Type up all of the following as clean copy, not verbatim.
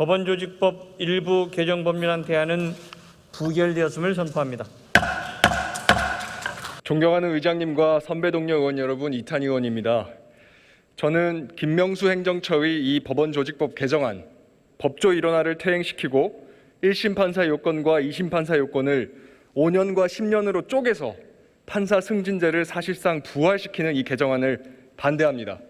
법원조직법 일부 개정 법률안 대안은 부결되었음을 선포합니다. 존경하는 의장님과 선배 동료 의원 여러분, 이탄희 의원입니다. 저는 김명수 행정처의 이 법원조직법 개정안, 법조 일원화를 퇴행시키고 1심 판사 요건과 2심 판사 요건을 5년과 10년으로 쪼개서 판사 승진제를 사실상 부활시키는 이 개정안을 반대합니다.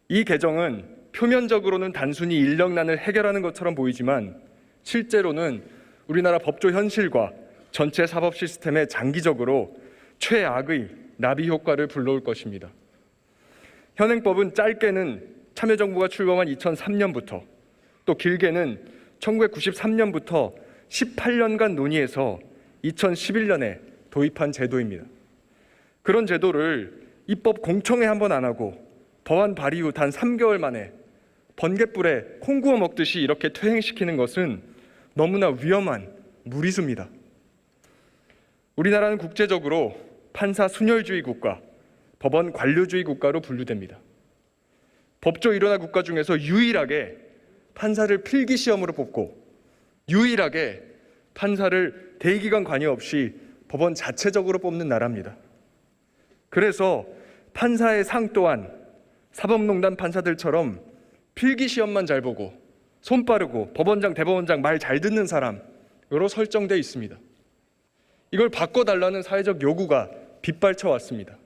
이 개정은 표면적으로는 단순히 인력난을 해결하는 것처럼 보이지만 실제로는 우리나라 법조 현실과 전체 사법 시스템에 장기적으로 최악의 나비 효과를 불러올 것입니다. 현행법은 짧게는 참여정부가 출범한 2003년부터 또 길게는 1993년부터 18년간 논의해서 2011년에 도입한 제도입니다. 그런 제도를 입법 공청회 한 번 안 하고 법안 발의 후 단 3개월 만에 번갯불에 콩 구워 먹듯이 이렇게 퇴행시키는 것은 너무나 위험한 무리수입니다. 우리나라는 국제적으로 판사 순혈주의 국가, 법원 관료주의 국가로 분류됩니다. 법조 일원화 국가 중에서 유일하게 판사를 필기 시험으로 뽑고 유일하게 판사를 대기관 관여 없이 법원 자체적으로 뽑는 나라입니다. 그래서 판사의 상 또한 사법농단 판사들처럼 필기 시험만 잘 보고 손 빠르고 법원장, 대법원장 말 잘 듣는 사람으로 설정되어 있습니다. 이걸 바꿔달라는 사회적 요구가 빗발쳐 왔습니다.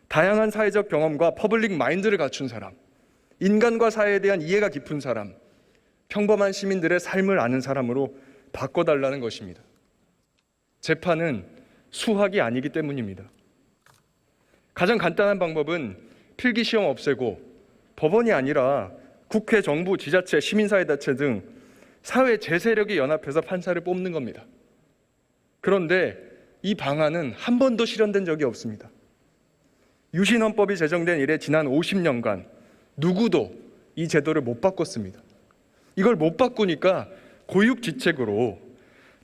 다양한 사회적 경험과 퍼블릭 마인드를 갖춘 사람, 인간과 사회에 대한 이해가 깊은 사람, 평범한 시민들의 삶을 아는 사람으로 바꿔달라는 것입니다. 재판은 수학이 아니기 때문입니다. 가장 간단한 방법은 필기시험 없애고 법원이 아니라 국회, 정부, 지자체, 시민사회단체 등 사회 제세력이 연합해서 판사를 뽑는 겁니다. 그런데 이 방안은 한 번도 실현된 적이 없습니다. 유신헌법이 제정된 이래 지난 50년간 누구도 이 제도를 못 바꿨습니다. 이걸 못 바꾸니까 고육지책으로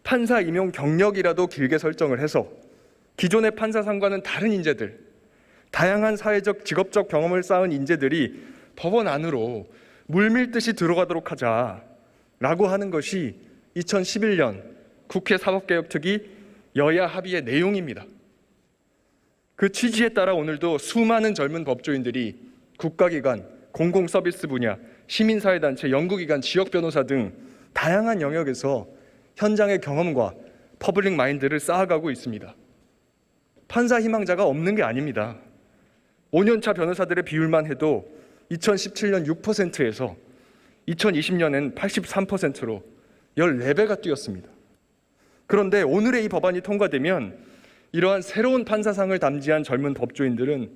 판사 임용 경력이라도 길게 설정을 해서 기존의 판사상과는 다른 인재들, 다양한 사회적, 직업적 경험을 쌓은 인재들이 법원 안으로 물밀듯이 들어가도록 하자라고 하는 것이 2011년 국회 사법개혁특위 여야 합의의 내용입니다. 그 취지에 따라 오늘도 수많은 젊은 법조인들이 국가기관, 공공서비스 분야, 시민사회단체, 연구기관, 지역변호사 등 다양한 영역에서 현장의 경험과 퍼블릭 마인드를 쌓아가고 있습니다. 판사 희망자가 없는 게 아닙니다. 5년차 변호사들의 비율만 해도 2017년 6%에서 2020년엔 83%로 14배가 뛰었습니다. 그런데 오늘의 이 법안이 통과되면 이러한 새로운 판사상을 담지한 젊은 법조인들은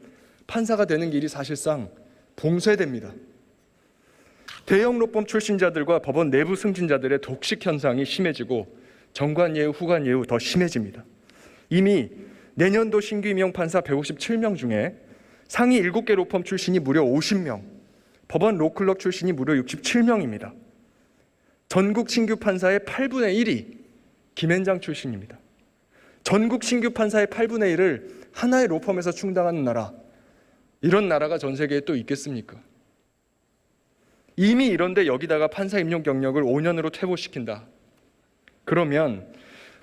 판사가 되는 길이 사실상 봉쇄됩니다. 대형 로펌 출신자들과 법원 내부 승진자들의 독식 현상이 심해지고 정관예우, 후관예우 더 심해집니다. 이미 내년도 신규 임용 판사 157명 중에 상위 7개 로펌 출신이 무려 50명, 법원 로클럭 출신이 무려 67명입니다. 전국 신규 판사의 8분의 1이 김앤장 출신입니다. 전국 신규 판사의 8분의 1을 하나의 로펌에서 충당하는 나라, 이런 나라가 전 세계에 또 있겠습니까? 이미 이런데 여기다가 판사 임용 경력을 5년으로 퇴보시킨다. 그러면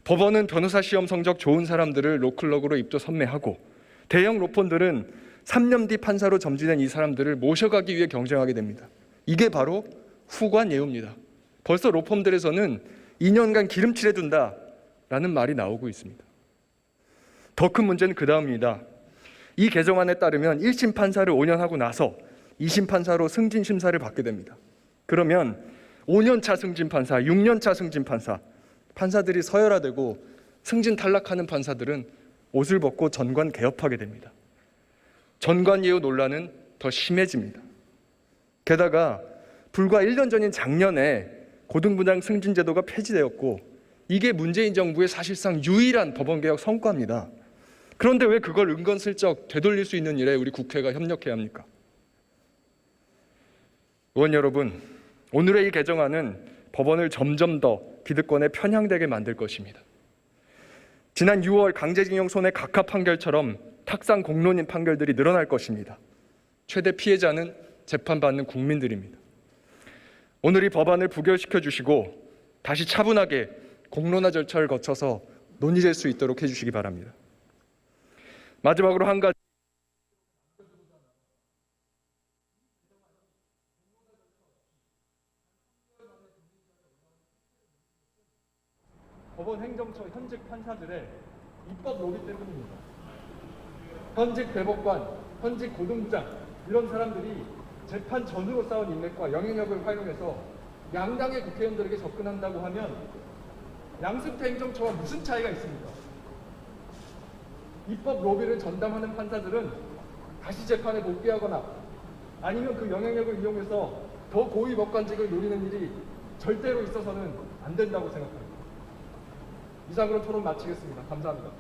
법원은 변호사 시험 성적 좋은 사람들을 로클럭으로 입도 선매하고 대형 로펌들은 3년 뒤 판사로 점지된 이 사람들을 모셔가기 위해 경쟁하게 됩니다. 이게 바로 후관예우입니다. 벌써 로펌들에서는 2년간 기름칠해둔다라는 말이 나오고 있습니다. 더 큰 문제는 그 다음입니다. 이 개정안에 따르면 1심 판사를 5년 하고 나서 2심 판사로 승진 심사를 받게 됩니다. 그러면 5년차 승진 판사, 6년차 승진 판사, 판사들이 서열화되고 승진 탈락하는 판사들은 옷을 벗고 전관 개업하게 됩니다. 전관예우 논란은 더 심해집니다. 게다가 불과 1년 전인 작년에 고등부장 승진 제도가 폐지되었고 이게 문재인 정부의 사실상 유일한 법원개혁 성과입니다. 그런데 왜 그걸 은근슬쩍 되돌릴 수 있는 일에 우리 국회가 협력해야 합니까? 의원 여러분, 오늘의 이 개정안은 법원을 점점 더 기득권에 편향되게 만들 것입니다. 지난 6월 강제징용 손해 각하 판결처럼 탁상 공론인 판결들이 늘어날 것입니다. 최대 피해자는 재판받는 국민들입니다. 오늘 이 법안을 부결시켜 주시고 다시 차분하게 공론화 절차를 거쳐서 논의될 수 있도록 해주시기 바랍니다. 마지막으로 한 가지. 법원 행정처 현직 판사들의 입법 로비 때문입니다. 현직 대법관, 현직 고등부장 이런 사람들이 재판 전으로 쌓은 인맥과 영향력을 활용해서 양당의 국회의원들에게 접근한다고 하면 양승태 행정처와 무슨 차이가 있습니까? 입법 로비를 전담하는 판사들은 다시 재판에 복귀하거나 아니면 그 영향력을 이용해서 더 고위 법관직을 노리는 일이 절대로 있어서는 안 된다고 생각합니다. 이상으로 토론 마치겠습니다. 감사합니다.